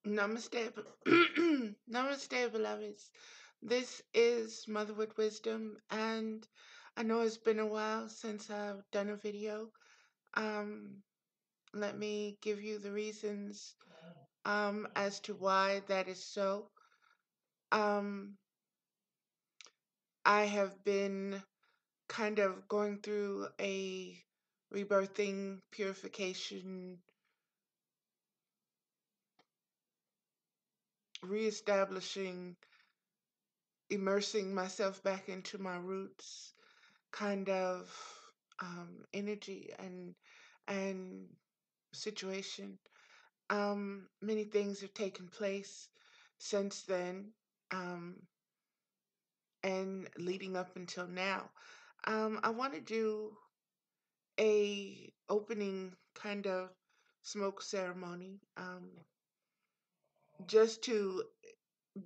Namaste, namaste, beloveds. This is Mother with Wisdom, and I know it's been a while since I've done a video. Um, Let me give you the reasons as to why that is so. Um, I have been kind of going through a rebirthing, purification, reestablishing, immersing myself back into my roots kind of energy and situation. Many things have taken place since then, um, and leading up until now. I want to do a opening kind of smoke ceremony, just to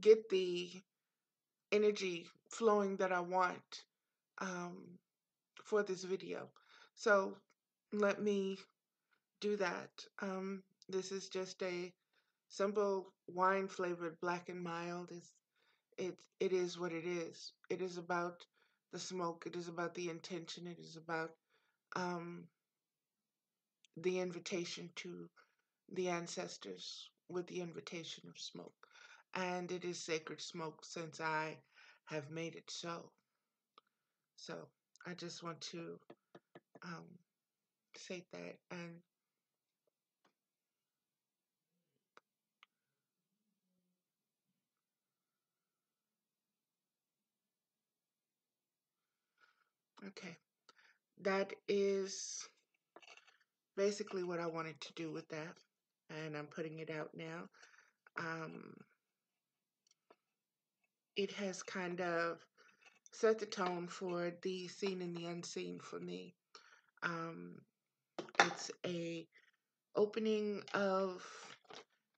get the energy flowing that I want um, for this video. So let me do that. This is just a simple wine flavored black and mild. It is what it is. It is about the smoke. It is about the intention. It is about um, the invitation to the ancestors with the invitation of smoke. And it is sacred smoke since I have made it so. So I just want to um, say that. And okay, that is basically what I wanted to do with that. And I'm putting it out now. Um, it has kind of set the tone for the seen and the unseen for me. Um, it's a opening of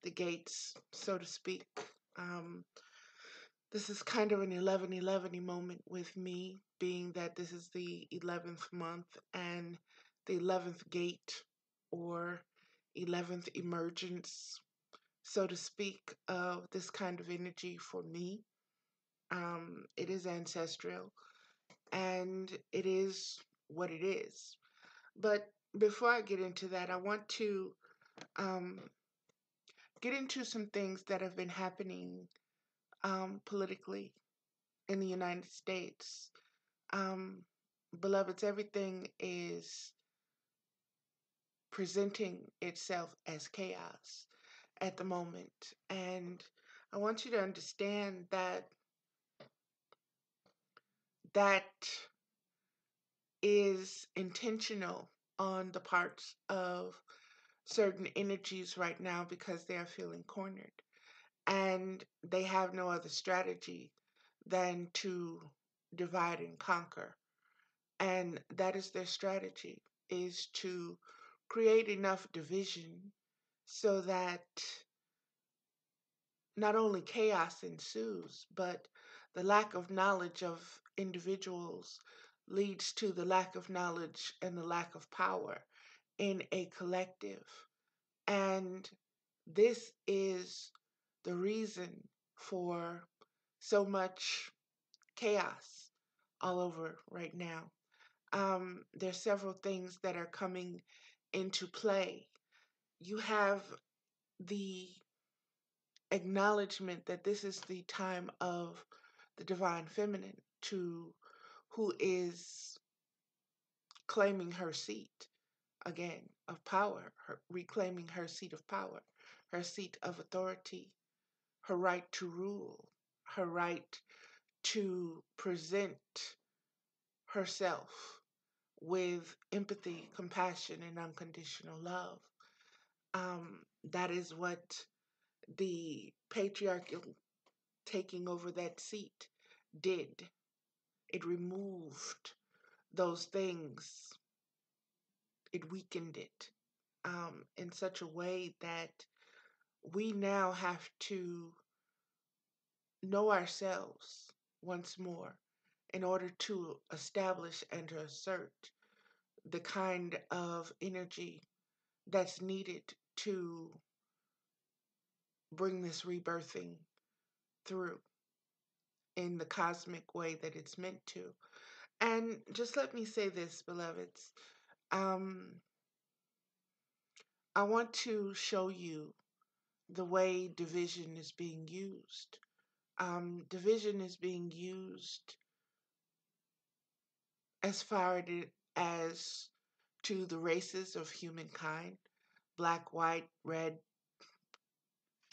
the gates, so to speak. Um, this is kind of an 11/11 moment with me, being that this is the 11th month and the 11th gate or 11th emergence, so to speak, of this kind of energy for me. It is ancestral and it is what it is. But before I get into that, I want to um, get into some things that have been happening politically in the United States. Um, Beloveds, everything is presenting itself as chaos at the moment. And I want you to understand that that is intentional on the parts of certain energies right now because they are feeling cornered. And they have no other strategy than to divide and conquer. And that is their strategy, is to create enough division so that not only chaos ensues, but the lack of knowledge of individuals leads to the lack of knowledge and the lack of power in a collective. And this is the reason for so much chaos all over right now. There's several things that are coming into play. You have the acknowledgement that this is the time of the divine feminine to who is claiming her seat again of power, reclaiming her seat of power, her seat of authority, her right to rule, her right to present herself with empathy, compassion, and unconditional love. That is what the patriarchal taking over that seat did. It removed those things, it weakened it in such a way that we now have to know ourselves once more in order to establish and to assert the kind of energy that's needed to bring this rebirthing through in the cosmic way that it's meant to. And just let me say this, beloveds. Um, I want to show you the way division is being used. Division is being used as far as to the races of humankind, black, white, red,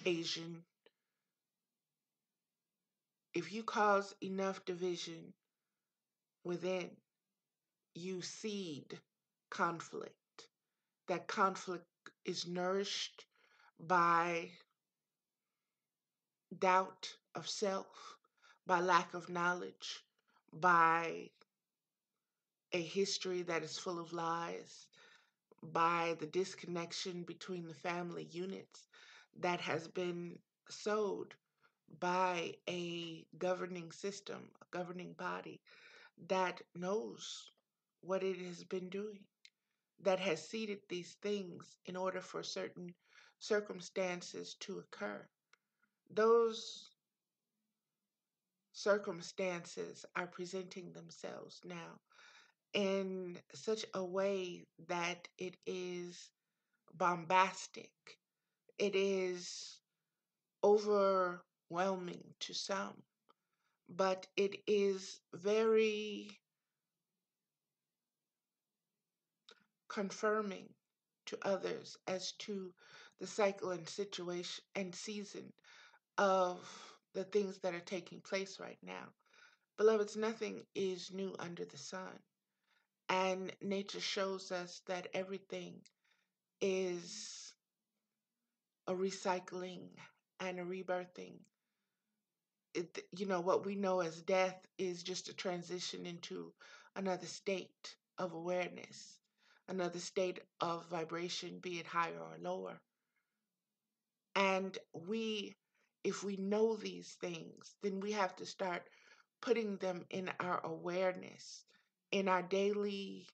Asian. If you cause enough division within, you seed conflict. That conflict is nourished by doubt of self, by lack of knowledge, by a history that is full of lies, by the disconnection between the family units that has been sowed by a governing system, a governing body that knows what it has been doing, that has seeded these things in order for certain circumstances to occur. Those circumstances are presenting themselves now in such a way that it is bombastic. It is overwhelming to some, but it is very confirming to others as to the cycle and situation and season of the things that are taking place right now. Beloveds, nothing is new under the sun. And nature shows us that everything is a recycling and a rebirthing. What we know as death is just a transition into another state of awareness, another state of vibration, be it higher or lower. And if we know these things, then we have to start putting them in our awareness, in our daily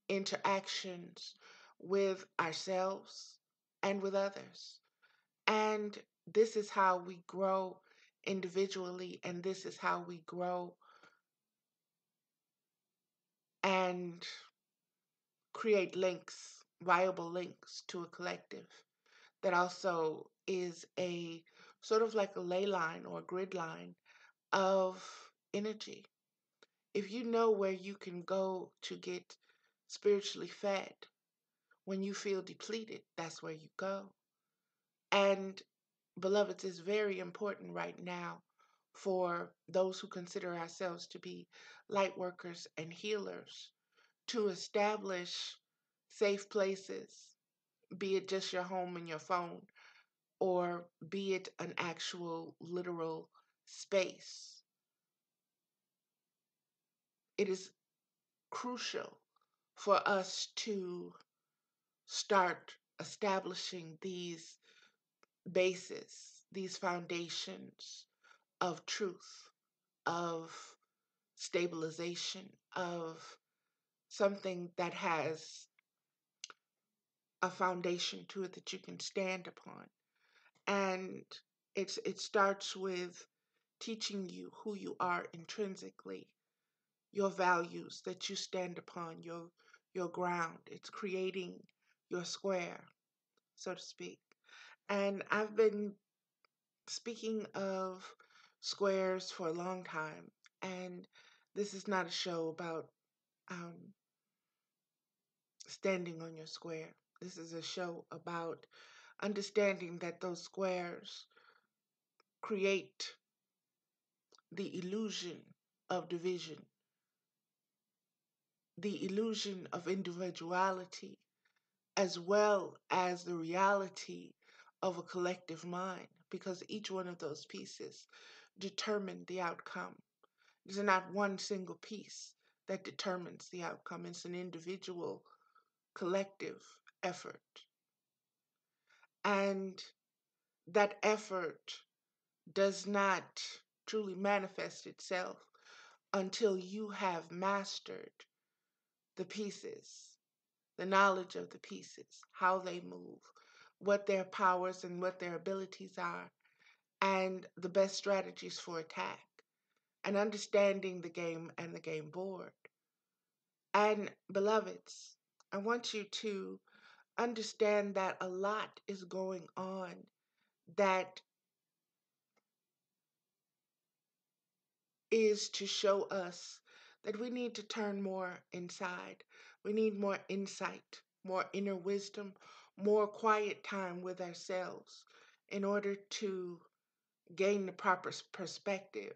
interactions with ourselves and with others. And this is how we grow individually, and this is how we grow and create links, viable links to a collective that also is a sort of like a ley line or a grid line of energy. If you know where you can go to get spiritually fed when you feel depleted, that's where you go. And beloveds, it's very important right now for those who consider ourselves to be light workers and healers to establish safe places, be it just your home and your phone, or be it an actual literal space. It is crucial for us to start establishing these bases, these foundations of truth, of stabilization, of something that has a foundation to it that you can stand upon. And it starts with teaching you who you are intrinsically, your values that you stand upon, your ground. It's creating your square, so to speak. And I've been speaking of squares for a long time, and this is not a show about um, standing on your square. This is a show about understanding that those squares create the illusion of division, the illusion of individuality, as well as the reality of a collective mind, because each one of those pieces determine the outcome. There's not one single piece that determines the outcome. It's an individual, collective effort. And that effort does not truly manifest itself until you have mastered the pieces, the knowledge of the pieces, how they move, what their powers and what their abilities are, and the best strategies for attack, and understanding the game and the game board. And beloveds, I want you to understand that a lot is going on that is to show us that we need to turn more inside. We need more insight, more inner wisdom, more quiet time with ourselves in order to gain the proper perspective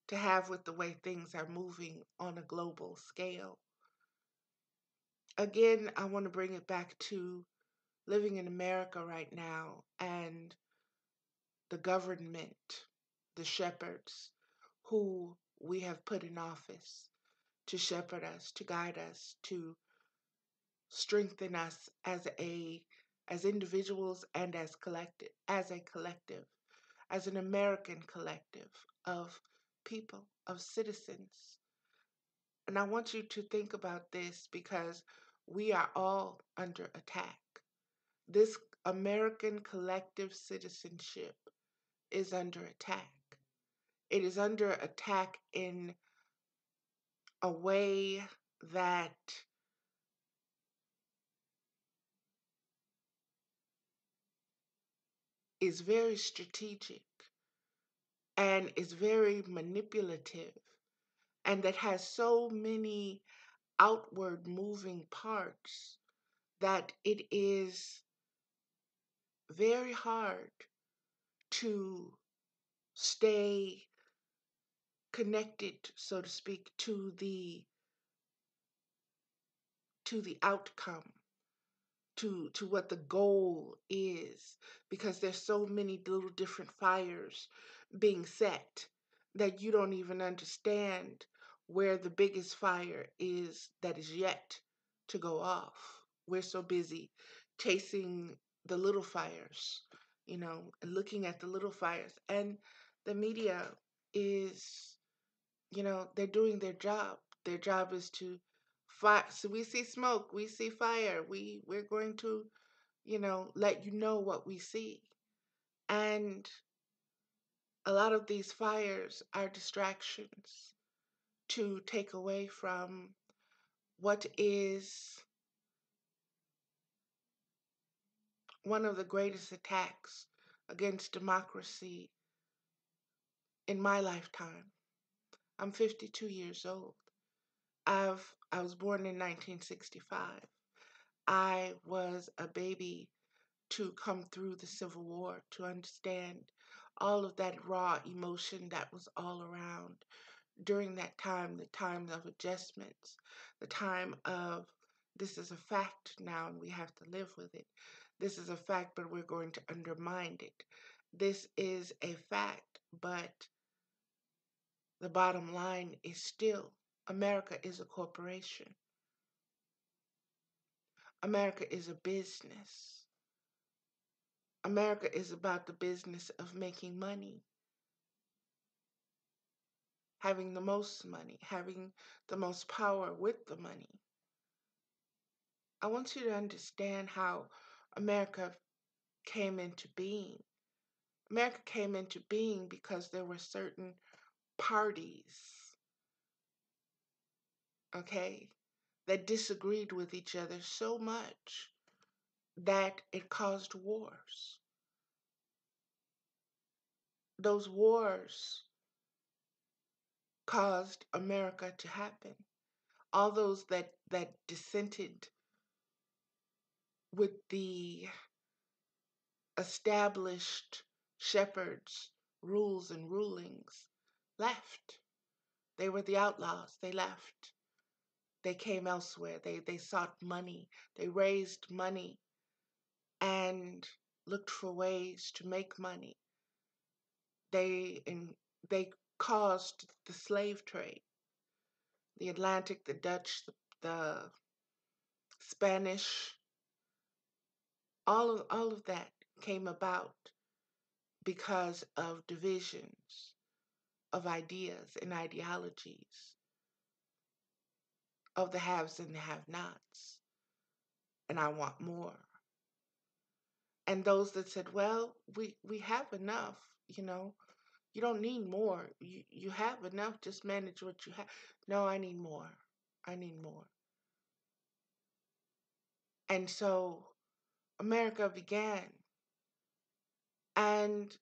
to have with the way things are moving on a global scale. Again, I want to bring it back to living in America right now and the government, the shepherds who we have put in office to shepherd us, to guide us, to strengthen us as individuals and as a collective, as an American collective of people, of citizens. And I want you to think about this because we are all under attack. This American collective citizenship is under attack. It is under attack in a way that is very strategic and is very manipulative and that has so many outward moving parts that it is very hard to stay connected, so to speak, to the outcome, to what the goal is, because there's so many little different fires being set that you don't even understand where the biggest fire is that is yet to go off. We're so busy chasing the little fires, and looking at the little fires. And the media is, they're doing their job. Their job is to fire. So we see smoke, we see fire. We're going to, let you know what we see. And a lot of these fires are distractions to take away from what is one of the greatest attacks against democracy in my lifetime. I'm 52 years old. I was born in 1965. I was a baby to come through the Civil War, to understand all of that raw emotion that was all around during that time, the time of adjustments, the time of this is a fact now and we have to live with it. This is a fact, but we're going to undermine it. This is a fact, but the bottom line is still America is a corporation. America is a business. America is about the business of making money, having the most money, having the most power with the money. I want you to understand how America came into being. America came into being because there were certain parties, okay, that disagreed with each other so much that it caused wars. Those wars caused America to happen. All those that dissented with the established shepherds' rules and rulings left. They were the outlaws. They left. They came elsewhere. They sought money. They raised money and looked for ways to make money. They caused the slave trade. The Atlantic, the Dutch, the Spanish, all of that came about because of divisions of ideas and ideologies of the haves and the have-nots. And I want more. And those that said, well, we have enough, you know, you don't need more. You have enough, just manage what you have. No, I need more. I need more. And so America began, and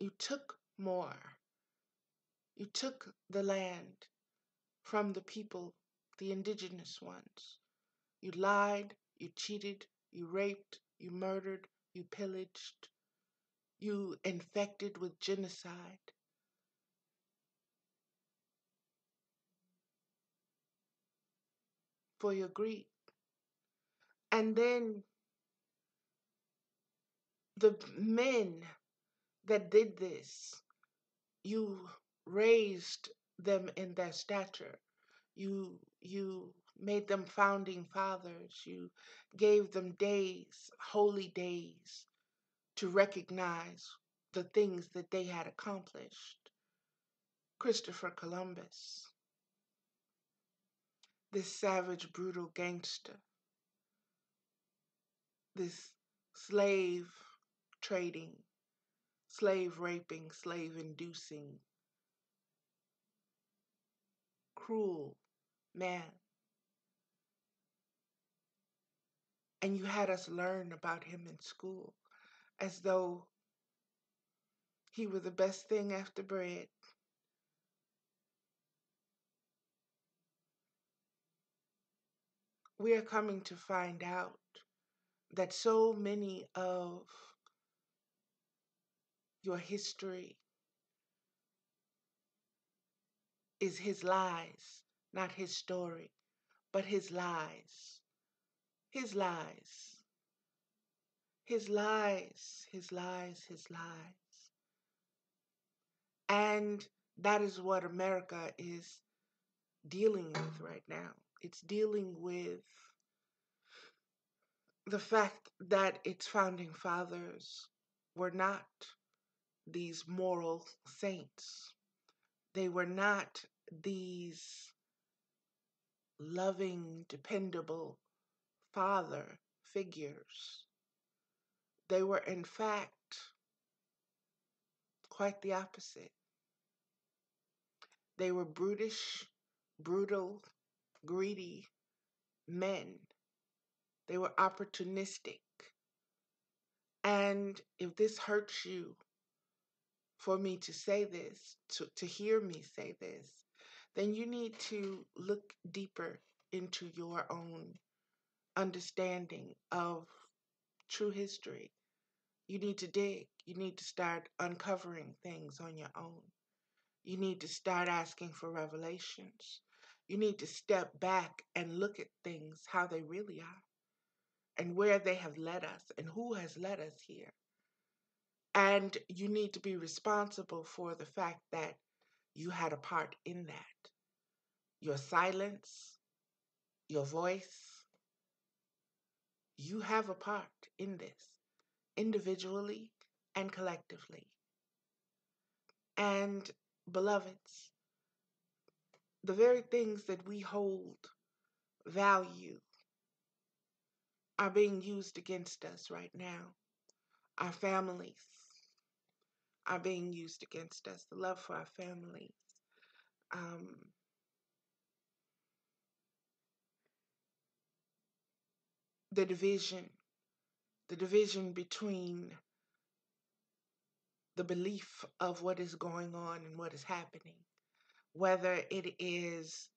you took more. You took the land from the people, the indigenous ones. You lied, you cheated, you raped, you murdered, you pillaged, you infected with genocide for your greed. And then the men that did this, you raised them in their stature. You made them founding fathers. You gave them days, holy days, to recognize the things that they had accomplished. Christopher Columbus, this savage, brutal gangster, this slave trading, slave raping, slave inducing, cruel man. And you had us learn about him in school as though he were the best thing after bread. We are coming to find out that so many of your history is his lies, not his story, but his lies, his lies, his lies, his lies, his lies. And that is what America is dealing with right now. It's dealing with the fact that its founding fathers were not these moral saints. They were not these loving, dependable father figures. They were, in fact, quite the opposite. They were brutish, brutal, greedy men. They were opportunistic. And if this hurts you for me to say this, to hear me say this, then you need to look deeper into your own understanding of true history. You need to dig. You need to start uncovering things on your own. You need to start asking for revelations. You need to step back and look at things how they really are and where they have led us and who has led us here. And you need to be responsible for the fact that you had a part in that. Your silence, your voice, you have a part in this, individually and collectively. And beloveds, the very things that we hold value are being used against us right now. Our families are being used against us, the love for our families, um, the division, the division between the belief of what is going on and what is happening, whether it is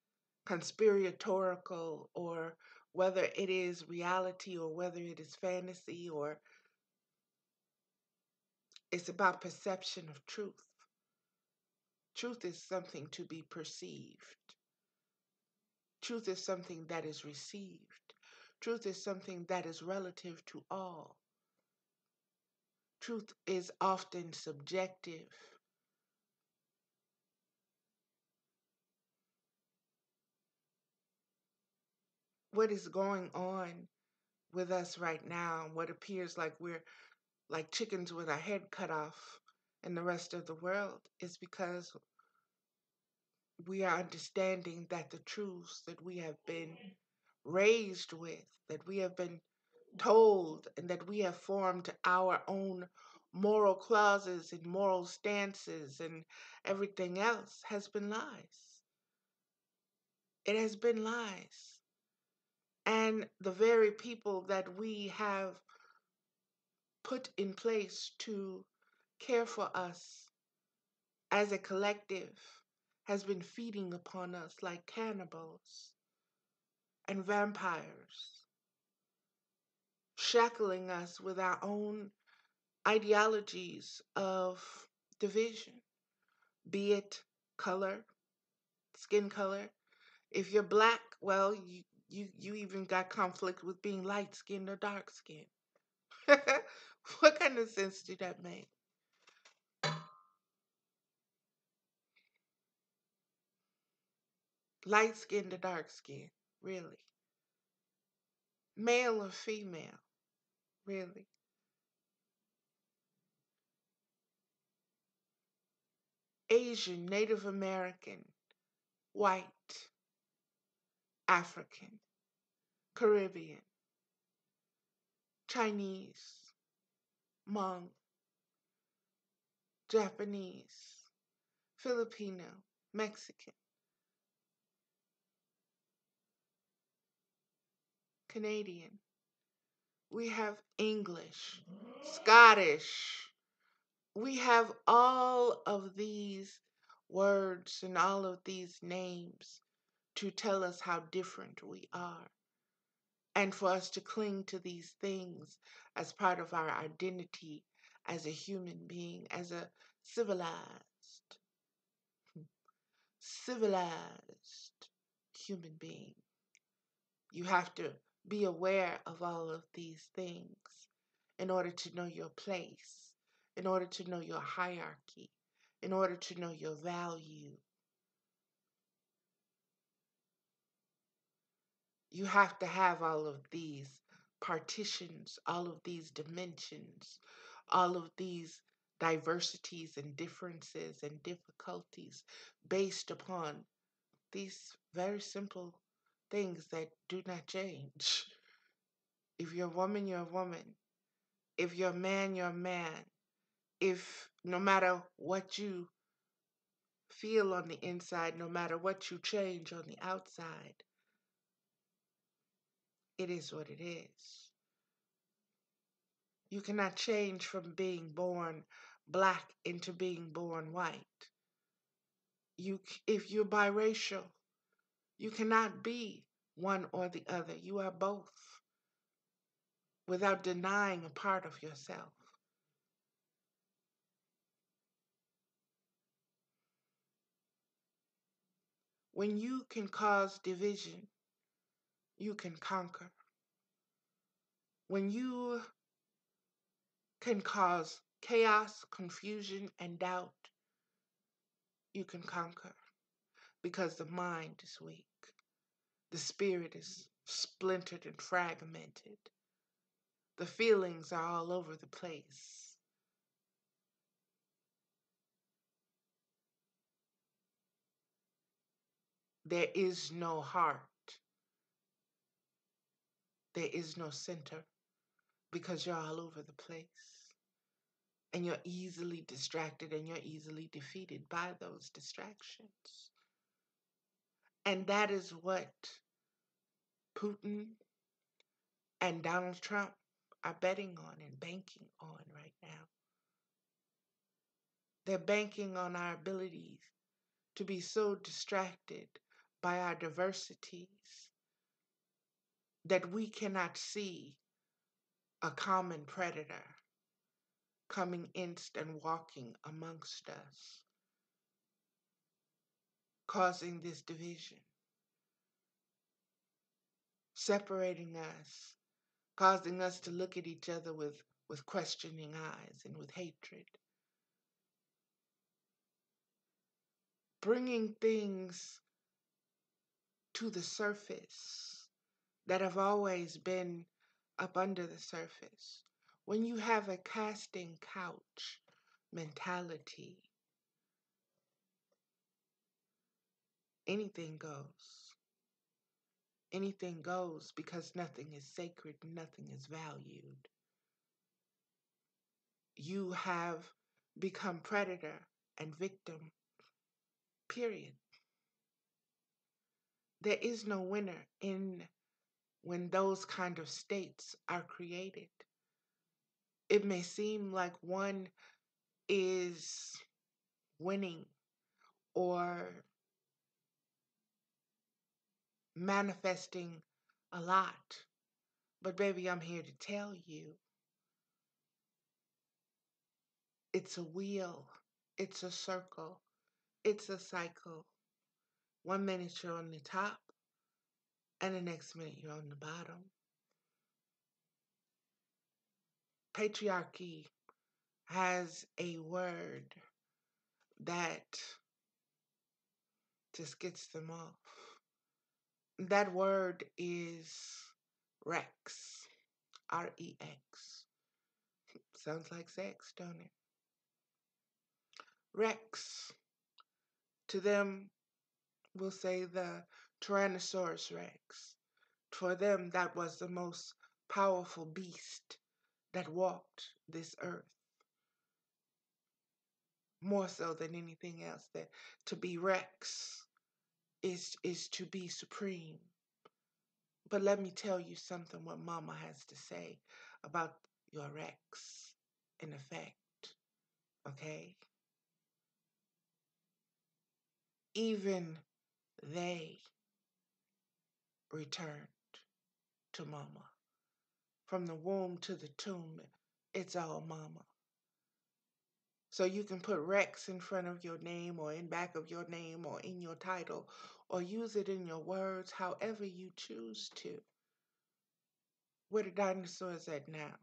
conspiratorial or whether it is reality or whether it is fantasy or it's about perception of truth. Truth is something to be perceived. Truth is something that is received. Truth is something that is relative to all. Truth is often subjective. What is going on with us right now, what appears like we're like chickens with our head cut off in the rest of the world, is because we are understanding that the truths that we have been raised with, that we have been told and that we have formed our own moral clauses and moral stances and everything else has been lies. It has been lies. And the very people that we have put in place to care for us as a collective has been feeding upon us like cannibals and vampires, shackling us with our own ideologies of division, be it color, skin color. If you're black, well, you even got conflict with being light skinned or dark skinned. What kind of sense do that make? Light skinned or dark skinned, really? Male or female, really? Asian, Native American, white, African, Caribbean, Chinese, Hmong, Japanese, Filipino, Mexican, Canadian. We have English, Scottish. We have all of these words and all of these names to tell us how different we are. And for us to cling to these things as part of our identity as a human being, as a civilized, civilized human being. You have to be aware of all of these things in order to know your place, in order to know your hierarchy, in order to know your value. You have to have all of these partitions, all of these dimensions, all of these diversities and differences and difficulties based upon these very simple things that do not change. If you're a woman, you're a woman. If you're a man, you're a man. If no matter what you feel on the inside, no matter what you change on the outside, it is what it is. You cannot change from being born black into being born white. If you're biracial, you cannot be one or the other. You are both without denying a part of yourself. When you can cause division, you can conquer. When you can cause chaos, confusion, and doubt, you can conquer because the mind is weak. The spirit is splintered and fragmented. The feelings are all over the place. There is no heart. There is no center because you're all over the place. And you're easily distracted and you're easily defeated by those distractions. And that is what Putin and Donald Trump are betting on and banking on right now. They're banking on our abilities to be so distracted by our diversities that we cannot see a common predator coming in and walking amongst us, causing this division, separating us, causing us to look at each other with questioning eyes and with hatred, bringing things to the surface that have always been up under the surface. When you have a casting couch mentality, anything goes. anything goes because nothing is sacred, nothing is valued. You have become predator and victim, period. There is no winner in when those kind of states are created. It may seem like one is winning or manifesting a lot. But baby, I'm here to tell you, it's a wheel, it's a circle, it's a cycle. 1 minute you're on the top, and the next minute you're on the bottom. Patriarchy has a word that just gets them off. That word is Rex. Rex. Sounds like sex, don't it? Rex. To them, we'll say the Tyrannosaurus Rex. For them, that was the most powerful beast that walked this earth. More so than anything else, that to be Rex is to be supreme. But let me tell you something what Mama has to say about your Rex in effect, okay? Even they returned to Mama. From the womb to the tomb, it's all Mama. So you can put Rex in front of your name or in back of your name or in your title or use it in your words however you choose to. Where the dinosaurs at now?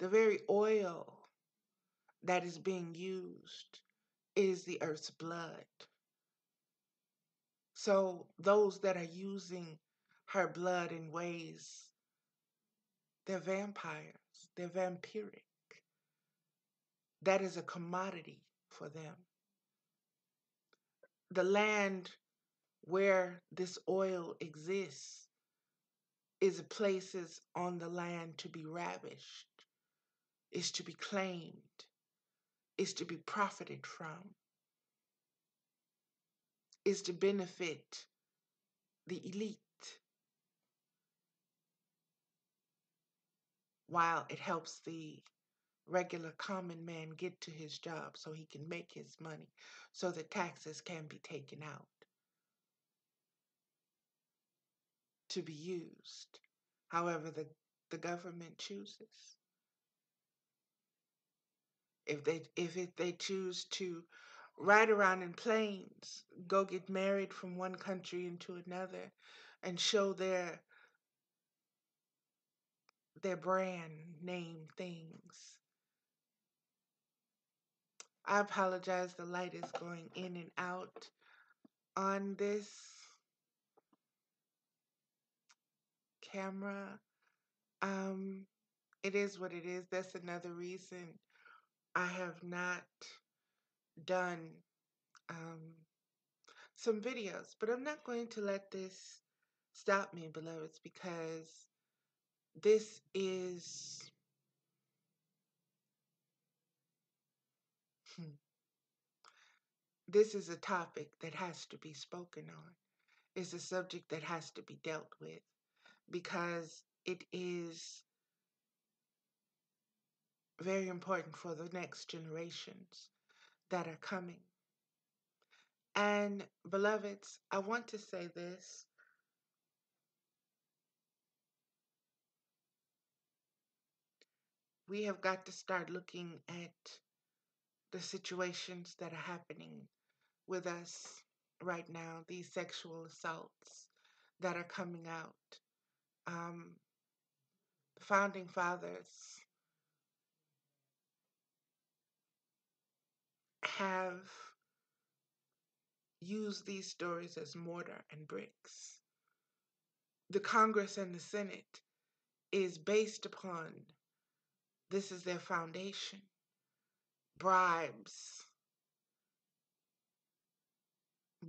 The very oil that is being used is the earth's blood. So those that are using her blood in ways, they're vampires, they're vampiric. That is a commodity for them. The land where this oil exists is places on the land to be ravished, is to be claimed, is to be profited from, is to benefit the elite, while it helps the regular common man get to his job so he can make his money, so that taxes can be taken out to be used however the government chooses. If they choose to ride around in planes, go get married from one country into another, and show their brand name things. I apologize, the light is going in and out on this camera. It is what it is. That's another reason I have not done some videos. But I'm not going to let this stop me, beloveds, because this is this is a topic that has to be spoken on. It's a subject that has to be dealt with because it is very important for the next generations that are coming. And beloveds, I want to say this. We have got to start looking at the situations that are happening with us right now, these sexual assaults that are coming out. The founding fathers have used these stories as mortar and bricks. The Congress and the Senate is based upon, this is their foundation, bribes,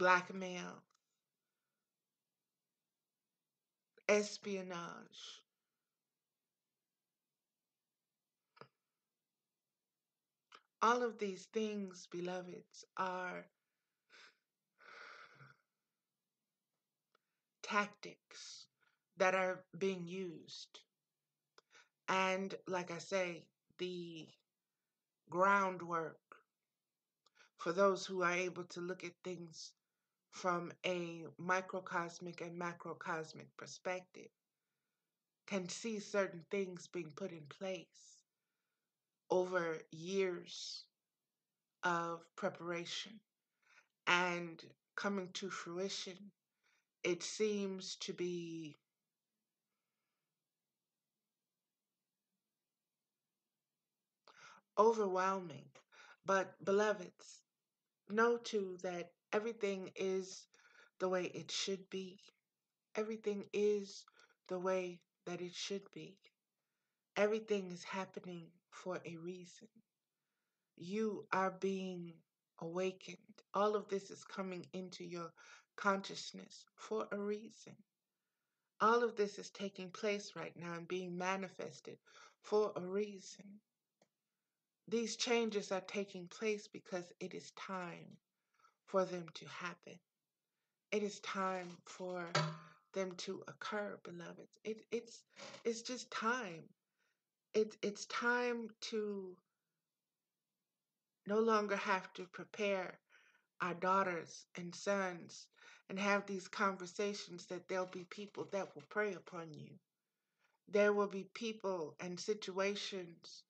blackmail, espionage, all of these things, beloveds, are tactics that are being used. And like I say, the groundwork for those who are able to look at things from a microcosmic and macrocosmic perspective can see certain things being put in place over years of preparation and coming to fruition. It seems to be overwhelming. But, beloveds, know too that everything is the way it should be. Everything is the way that it should be. Everything is happening for a reason. You are being awakened. All of this is coming into your consciousness for a reason. All of this is taking place right now and being manifested for a reason. These changes are taking place because it is time for them to happen. It is time for them to occur, beloveds. It's just time. It's time to no longer have to prepare our daughters and sons and have these conversations that there'll be people that will prey upon you. There will be people and situations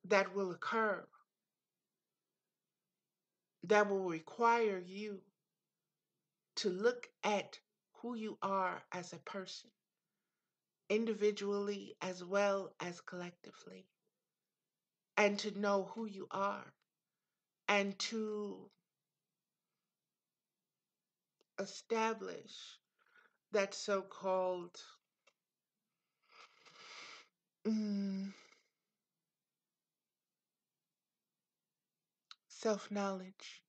that will occur that will require you to look at who you are as a person, individually as well as collectively, and to know who you are and to establish that so-called mm, self-knowledge,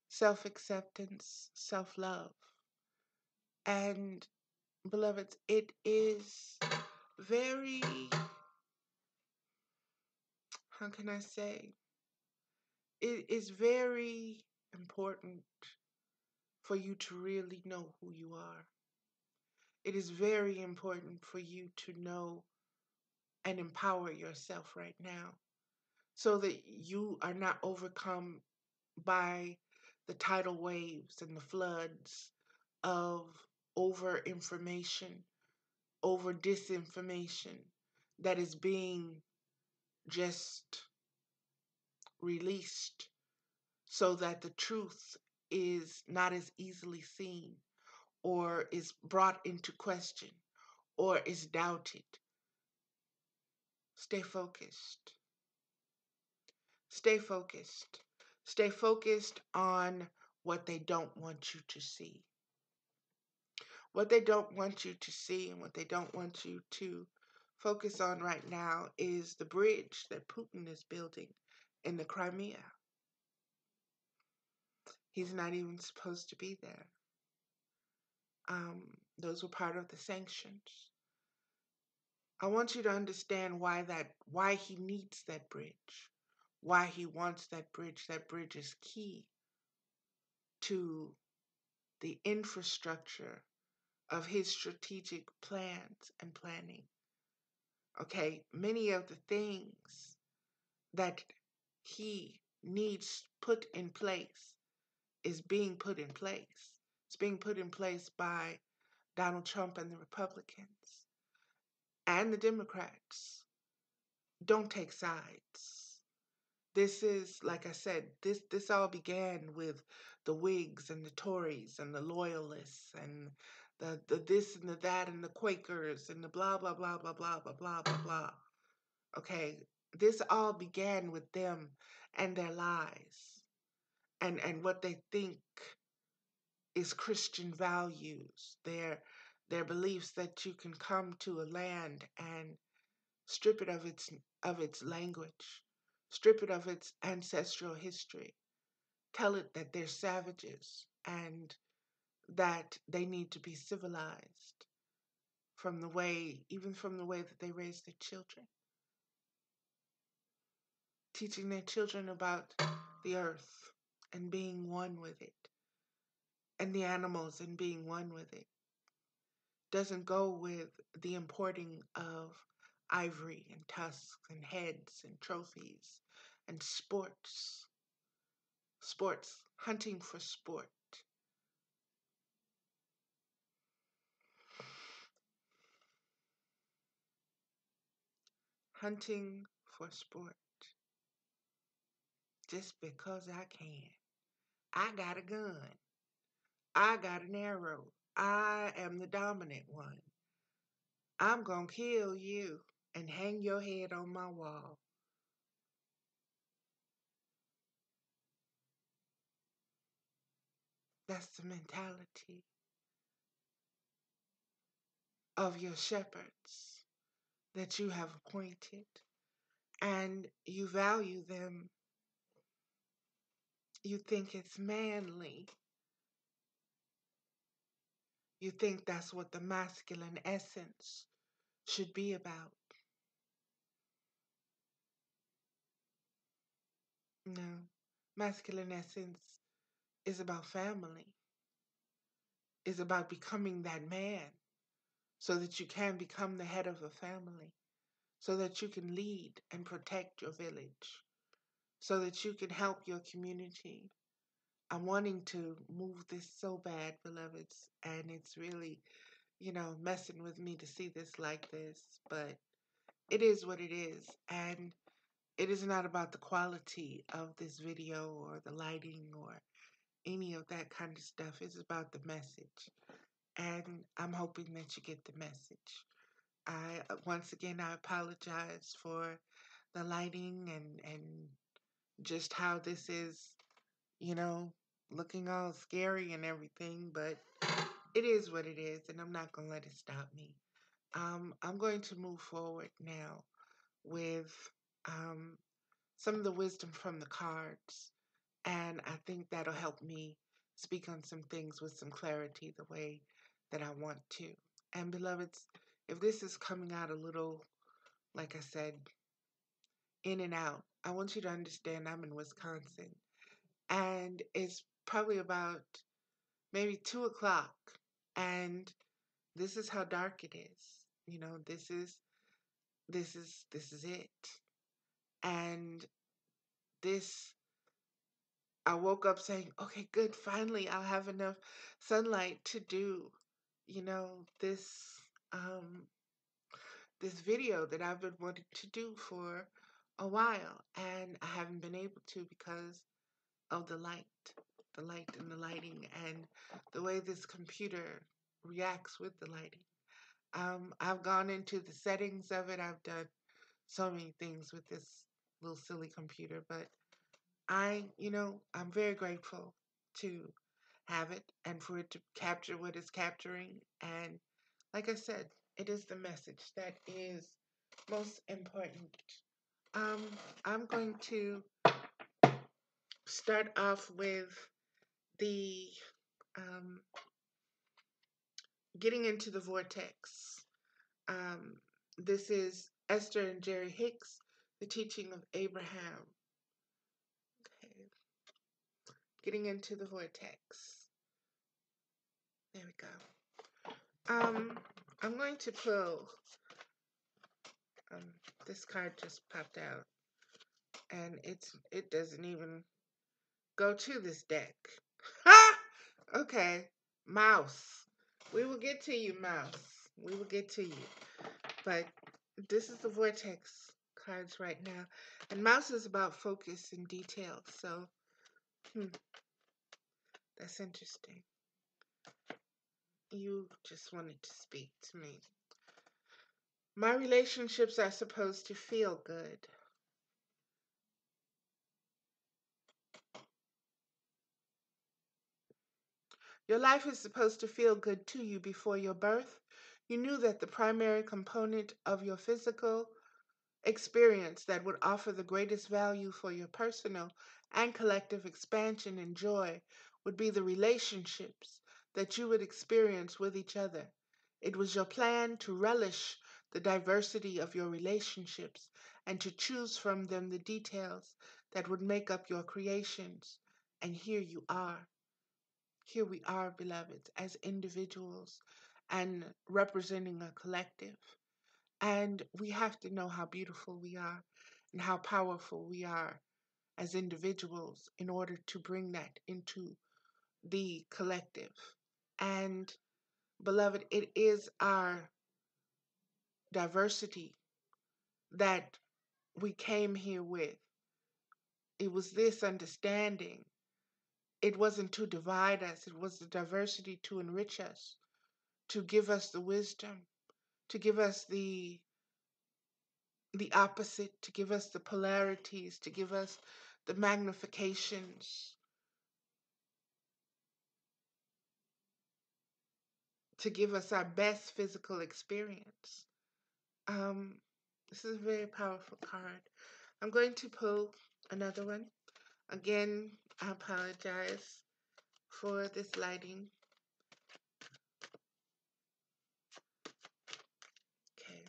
self-acceptance, self-love. And beloveds, it is very, how can I say, it is very important for you to really know who you are. It is very important for you to know and empower yourself right now so that you are not overcome by the tidal waves and the floods of over information, over disinformation that is being just released so that the truth is not as easily seen or is brought into question or is doubted. Stay focused. Stay focused. Stay focused on what they don't want you to see. What they don't want you to see and what they don't want you to focus on right now is the bridge that Putin is building in the Crimea. He's not even supposed to be there. Those were part of the sanctions. I want you to understand why he needs that bridge, why he wants that bridge. That bridge is key to the infrastructure of his strategic plans and planning. Okay, many of the things that he needs put in place is being put in place. It's being put in place by Donald Trump and the Republicans and the Democrats. Don't take sides. This is, like I said, this all began with the Whigs and the Tories and the Loyalists and the this and the that and the Quakers and the blah blah blah blah blah blah blah blah blah. Okay, this all began with them and their lies and what they think is Christian values, their beliefs that you can come to a land and strip it of its language, strip it of its ancestral history, tell it that they're savages and that they need to be civilized from the way, even from the way that they raise their children. Teaching their children about the earth and being one with it, and the animals and being one with it. Doesn't go with the importing of ivory and tusks and heads and trophies and sports, hunting for sport. Hunting for sport just because I can. I got a gun. I got an arrow. I am the dominant one. I'm going to kill you and hang your head on my wall. That's the mentality of your shepherds that you have appointed, and you value them. You think it's manly. You think that's what the masculine essence should be about. No, masculine essence is about family, is about becoming that man so that you can become the head of a family, so that you can lead and protect your village, so that you can help your community. I'm wanting to move this so bad, beloveds, and it's really, messing with me to see this like this, but it is what it is. And it is not about the quality of this video or the lighting or any of that kind of stuff. It's about the message. And I'm hoping that you get the message. Once again, I apologize for the lighting and just how this is, you know, looking all scary and everything, but it is what it is, and I'm not going to let it stop me. I'm going to move forward now with um, some of the wisdom from the cards, and I think that'll help me speak on some things with some clarity the way that I want to. And beloveds, if this is coming out a little, like I said, in and out, I want you to understand I'm in Wisconsin, and it's probably about maybe 2 o'clock, and this is how dark it is. This is it. And this I woke up saying, okay, good, finally I'll have enough sunlight to do, this this video that I've been wanting to do for a while, and I haven't been able to because of the light and the lighting and the way this computer reacts with the lighting. I've gone into the settings of it. I've done so many things with this little silly computer, but I'm very grateful to have it and for it to capture what it's capturing. And like I said, it is the message that is most important. Um, I'm going to start off with the um, getting into the vortex. Um, this is Esther and Jerry Hicks, the teaching of Abraham. Okay. Getting into the vortex. There we go. I'm going to pull. Um, this card just popped out, and it doesn't even go to this deck. Ha! Okay, mouse. We will get to you, mouse. We will get to you. But this is the vortex cards right now, and mouse is about focus and detail. So, that's interesting. You just wanted to speak to me. My relationships are supposed to feel good. Your life is supposed to feel good to you before your birth. You knew that the primary component of your physical experience that would offer the greatest value for your personal and collective expansion and joy would be the relationships that you would experience with each other. It was your plan to relish the diversity of your relationships and to choose from them the details that would make up your creations. And here you are. Here we are, beloveds, as individuals and representing a collective. And we have to know how beautiful we are and how powerful we are as individuals in order to bring that into the collective. And, beloved, it is our diversity that we came here with. It was this understanding. It wasn't to divide us, it was the diversity to enrich us, to give us the wisdom, to give us the opposite, to give us the polarities, to give us the magnifications, to give us our best physical experience. Um, this is a very powerful card. I'm going to pull another one. Again, I apologize for this lighting. Okay.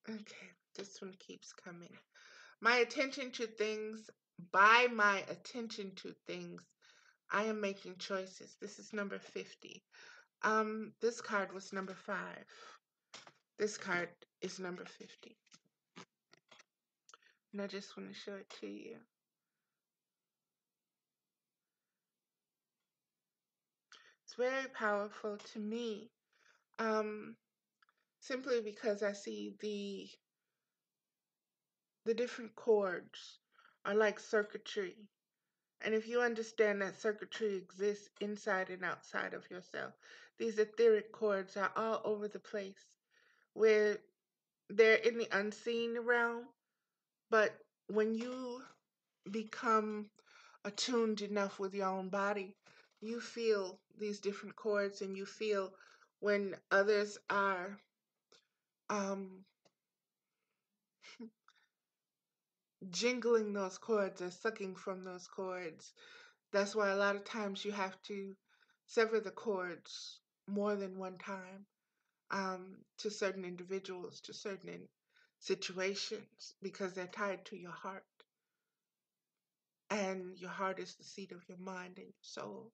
Okay, this one keeps coming. My attention to things, by my attention to things, I am making choices. This is number 50. This card was number 5. This card is number 50. And I just want to show it to you. It's very powerful to me. Simply because I see the different chords are like circuitry. And if you understand that circuitry exists inside and outside of yourself, these etheric chords are all over the place, where they're in the unseen realm. But when you become attuned enough with your own body, you feel these different chords, and you feel when others are um, jingling those chords or sucking from those chords. That's why a lot of times you have to sever the cords more than one time, to certain individuals, to certain situations, because they're tied to your heart. And your heart is the seat of your mind and your soul.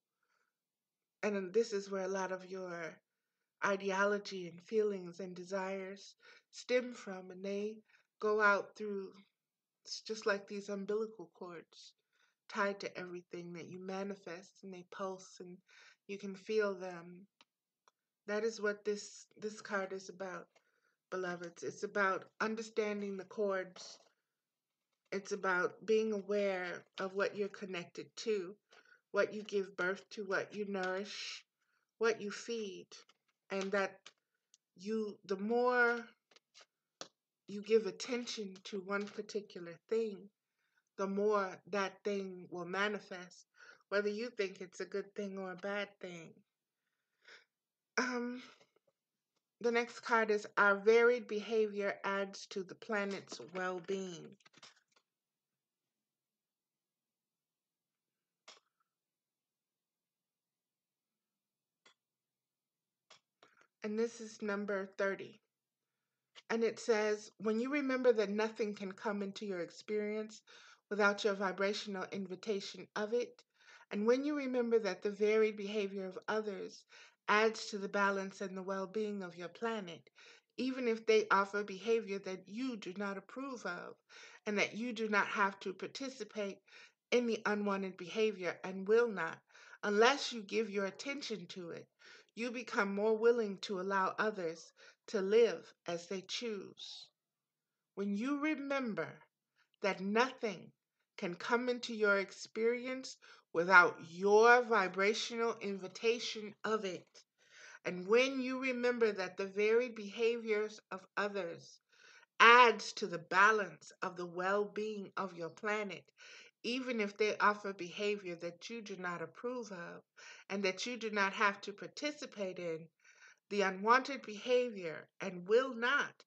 And then this is where a lot of your ideology and feelings and desires stem from, and they go out through, it's just like these umbilical cords tied to everything that you manifest, and they pulse and you can feel them. That is what this card is about, beloveds. It's about understanding the chords. It's about being aware of what you're connected to, what you give birth to, what you nourish, what you feed. And that the more you give attention to one particular thing, the more that thing will manifest, whether you think it's a good thing or a bad thing. Um, the next card is our varied behavior adds to the planet's well-being. And this is number 30. And it says, when you remember that nothing can come into your experience without your vibrational invitation of it, and when you remember that the varied behavior of others adds to the balance and the well-being of your planet, even if they offer behavior that you do not approve of, and that you do not have to participate in the unwanted behavior and will not, unless you give your attention to it, you become more willing to allow others to live as they choose. When you remember that nothing can come into your experience without your vibrational invitation of it, and when you remember that the varied behaviors of others adds to the balance of the well-being of your planet, even if they offer behavior that you do not approve of and that you do not have to participate in, the unwanted behavior and will not,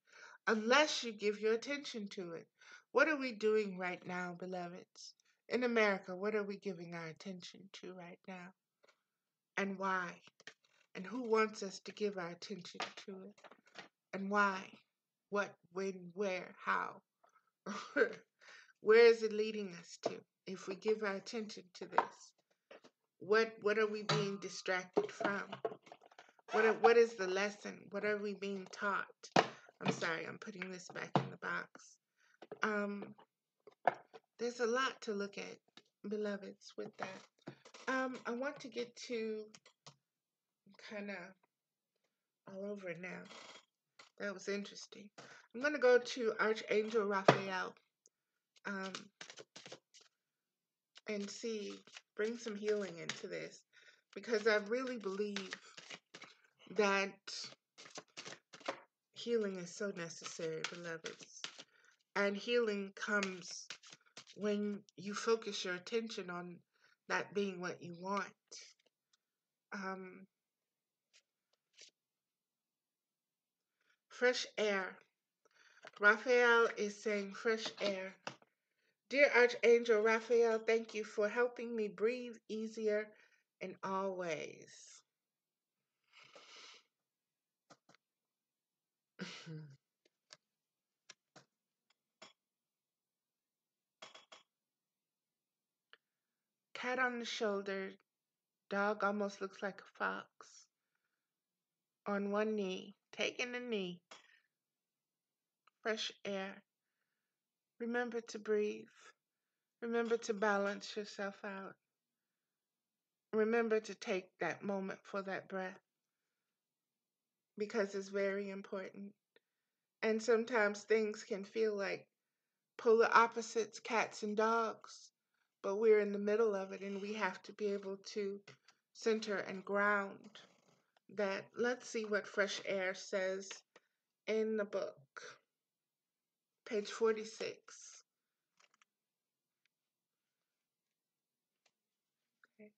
unless you give your attention to it. What are we doing right now, beloveds? In America, what are we giving our attention to right now? And why? And who wants us to give our attention to it? And why? What, when, where, how? Where is it leading us to? If we give our attention to this, what are we being distracted from? What is the lesson? What are we being taught? I'm sorry, I'm putting this back in the box. There's a lot to look at, beloveds, with that. I want to get to kind of all over now. That was interesting. I'm going to go to Archangel Raphael um, and bring some healing into this, because I really believe that healing is so necessary, beloveds. And healing comes when you focus your attention on that being what you want. Fresh air. Raphael is saying fresh air. Dear Archangel Raphael, thank you for helping me breathe easier in all ways. Cat on the shoulder. Dog almost looks like a fox. On one knee. Taking a knee. Fresh air. Remember to breathe. Remember to balance yourself out. Remember to take that moment for that breath, because it's very important. And sometimes things can feel like polar opposites, cats and dogs, but we're in the middle of it, and we have to be able to center and ground that. Let's see what fresh air says in the book. Page 46. Okay.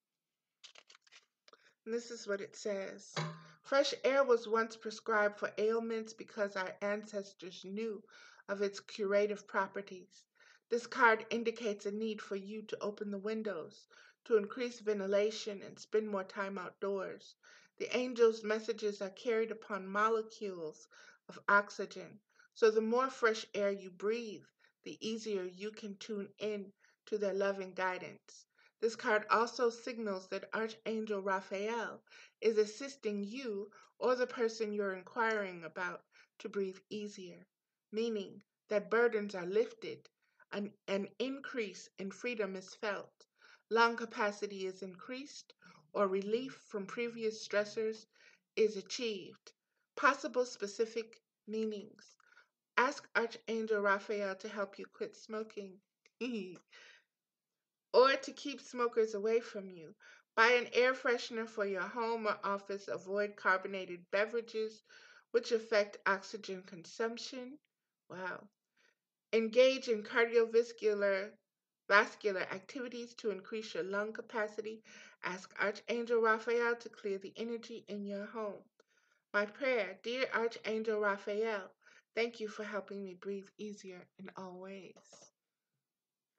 And this is what it says. Fresh air was once prescribed for ailments because our ancestors knew of its curative properties. This card indicates a need for you to open the windows, to increase ventilation, and spend more time outdoors. The angels' messages are carried upon molecules of oxygen, so the more fresh air you breathe, the easier you can tune in to their loving guidance. This card also signals that Archangel Raphael is assisting you or the person you're inquiring about to breathe easier, meaning that burdens are lifted, an increase in freedom is felt, lung capacity is increased, or relief from previous stressors is achieved. Possible specific meanings. Ask Archangel Raphael to help you quit smoking. Or to keep smokers away from you. Buy an air freshener for your home or office. Avoid carbonated beverages, which affect oxygen consumption. Wow. Engage in vascular activities to increase your lung capacity. Ask Archangel Raphael to clear the energy in your home. My prayer, dear Archangel Raphael, thank you for helping me breathe easier in all ways.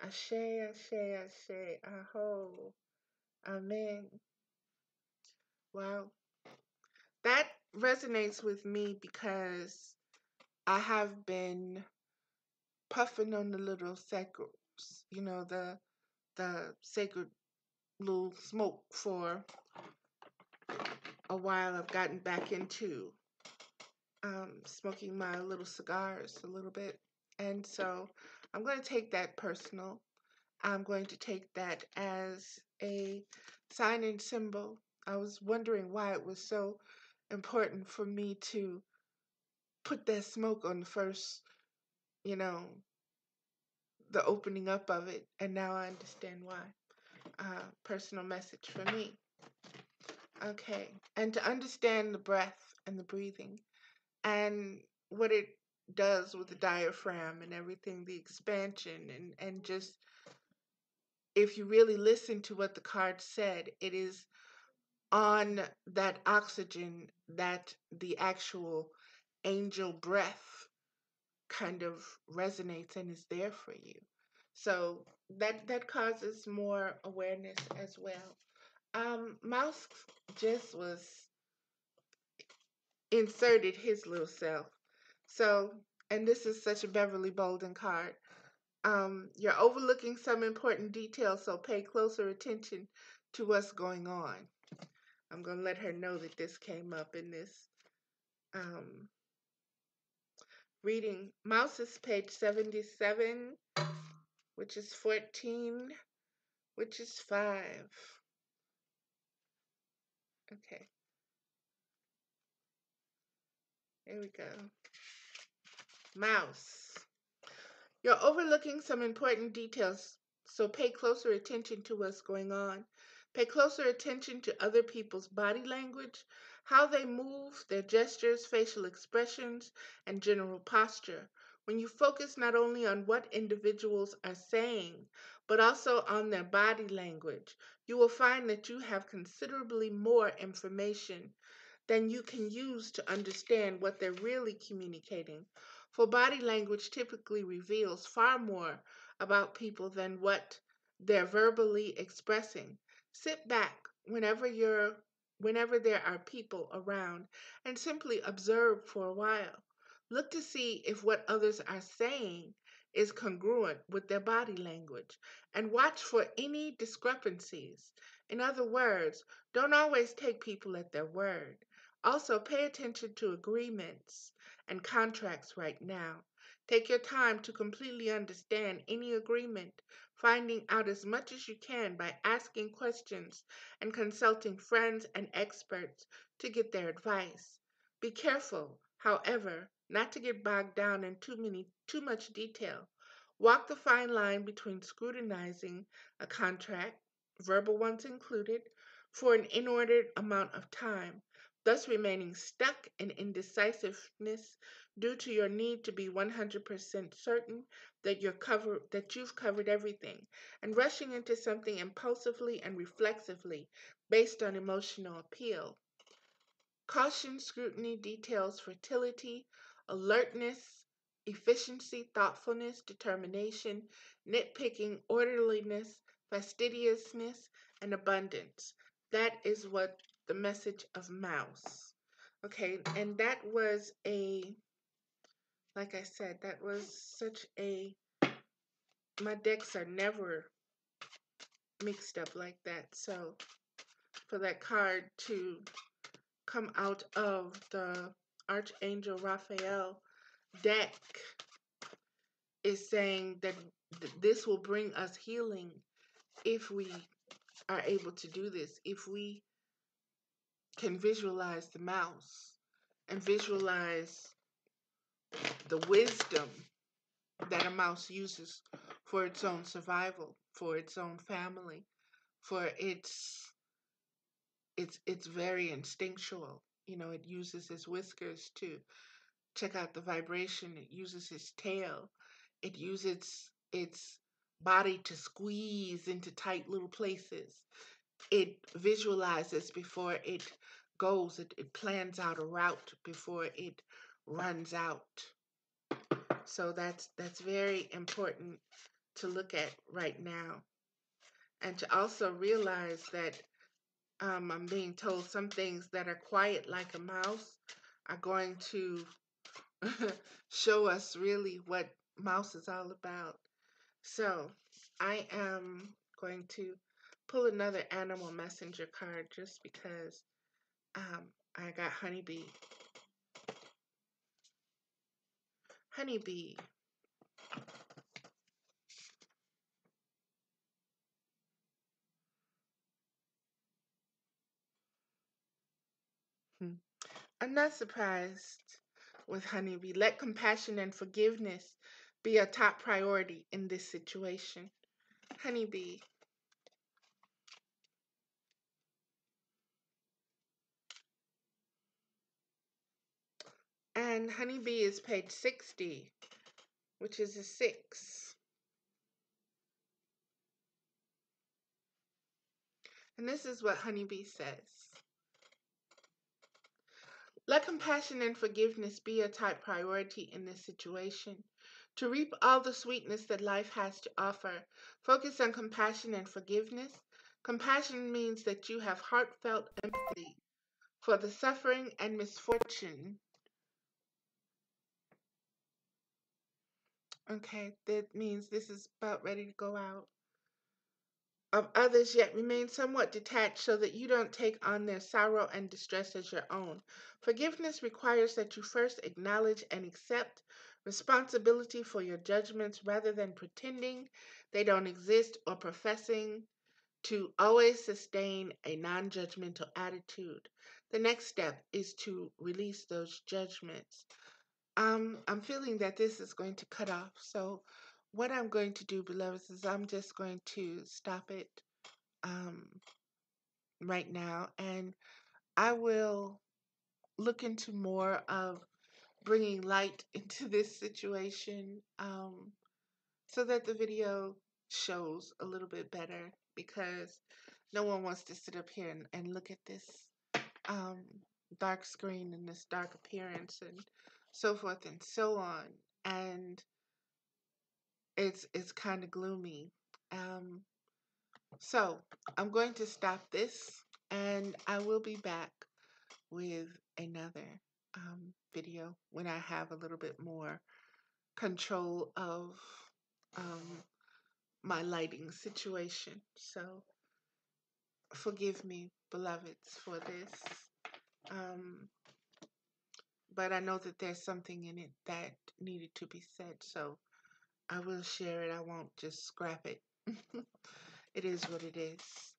Ashe, ashe, ashe, aho, amen. Well, that resonates with me because I have been puffing on the little sacred, the sacred little smoke for a while. I've gotten back into smoking my little cigars a little bit, and so I'm going to take that personal. I'm going to take that as a sign and symbol. I was wondering why it was so important for me to put that smoke on the first, you know, the opening up of it, and now I understand why. Personal message for me. Okay, and to understand the breath and the breathing and what it does with the diaphragm and everything, the expansion, and just if you really listen to what the card said, it is on that oxygen that the actual angel breath kind of resonates and is there for you. So that causes more awareness as well. Mouse just was inserted his little self. So, and this is such a Beverly Bolden card. You're overlooking some important details, so pay closer attention to what's going on. I'm going to let her know that this came up in this um, reading. Mouse is page 77, which is 14, which is 5. Okay, there we go. Mouse. You're overlooking some important details, so pay closer attention to what's going on. Pay closer attention to other people's body language, how they move, their gestures, facial expressions, and general posture. When you focus not only on what individuals are saying, but also on their body language, you will find that you have considerably more information than you can use to understand what they're really communicating. For body language typically reveals far more about people than what they're verbally expressing. Sit back whenever there are people around and simply observe for a while. Look to see if what others are saying is congruent with their body language and watch for any discrepancies. In other words, don't always take people at their word. Also, pay attention to agreements and contracts right now. Take your time to completely understand any agreement, finding out as much as you can by asking questions and consulting friends and experts to get their advice. Be careful, however, not to get bogged down in too much detail. Walk the fine line between scrutinizing a contract, verbal ones included, for an inordinate amount of time, thus remaining stuck in indecisiveness due to your need to be 100% certain that you've covered everything, and rushing into something impulsively and reflexively based on emotional appeal. Caution, scrutiny, details, fertility, alertness, efficiency, thoughtfulness, determination, nitpicking, orderliness, fastidiousness, and abundance. That is what the message of Mouse. Okay, and that was like I said, that was such my decks are never mixed up like that. So for that card to come out of the Archangel Raphael deck is saying that this will bring us healing if we are able to do this, if we can visualize the mouse and visualize the wisdom that a mouse uses for its own survival, for its own family, for it's very instinctual. You know, it uses its whiskers to check out the vibration. It uses its tail. It uses its body to squeeze into tight little places. It visualizes before it goes. It plans out a route before it runs out. So that's very important to look at right now. And to also realize that I'm being told some things that are quiet like a mouse are going to show us really what mouse is all about. So I am going to pull another animal messenger card just because I got honeybee. Honeybee. I'm not surprised with honeybee. Let compassion and forgiveness be a top priority in this situation. Honeybee. And honeybee is page 60, which is a 6. And this is what honeybee says. Let compassion and forgiveness be a top priority in this situation. To reap all the sweetness that life has to offer, focus on compassion and forgiveness. Compassion means that you have heartfelt empathy for the suffering and misfortune. Okay, that means this is about ready to go out. Of others, yet remain somewhat detached so that you don't take on their sorrow and distress as your own. Forgiveness requires that you first acknowledge and accept responsibility for your judgments rather than pretending they don't exist or professing to always sustain a non judgmental attitude. The next step is to release those judgments. I'm feeling that this is going to cut off. So, what I'm going to do, beloveds, is I'm just going to stop it um, right now, and I will look into more of bringing light into this situation so that the video shows a little bit better because no one wants to sit up here and look at this um, dark screen and this dark appearance and so forth and so on. And it's kind of gloomy. Um, so I'm going to stop this and I will be back with another video when I have a little bit more control of um, my lighting situation. So forgive me, beloveds, for this. Um, but I know that there's something in it that needed to be said. So I will share it. I won't just scrap it. It is what it is.